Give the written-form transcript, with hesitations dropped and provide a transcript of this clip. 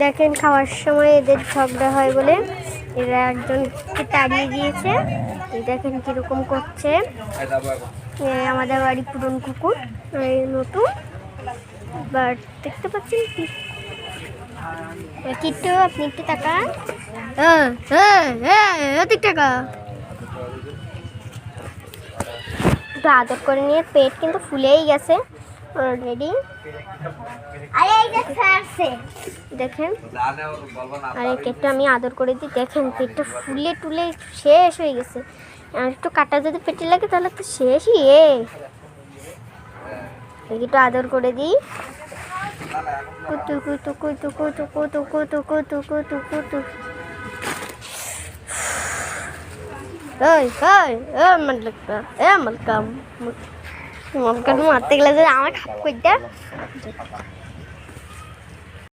দেখেন খাওয়ার সময় এদের ঝগড়া হয় বলে এরা একজনকে তাড়িয়ে দিয়েছে। দেখেন কিরকম করছে। আমাদের বাড়ি পুরন কুকুর নতুন, বাট দেখতে পাচ্ছেন কি কিট্টু, আপনি একটু তাকান। টাকা একটু আদর করে নিয়ে পেট কিন্তু ফুলেই গেছে অলরেডি। দেখেন আর এই কেকটা আমি আদর করে দিই। দেখেন পেটটা ফুলে টুলে শেষ হয়ে গেছে। আর একটু কাটা যদি পেটে লাগে তাহলে তো শেষই। একটু আদর করে দিই। টুকু টুকু টুকু টুকু টুকু টুকু টুকু টুকু টুকু। মারতে গেলে আমার খাপ করে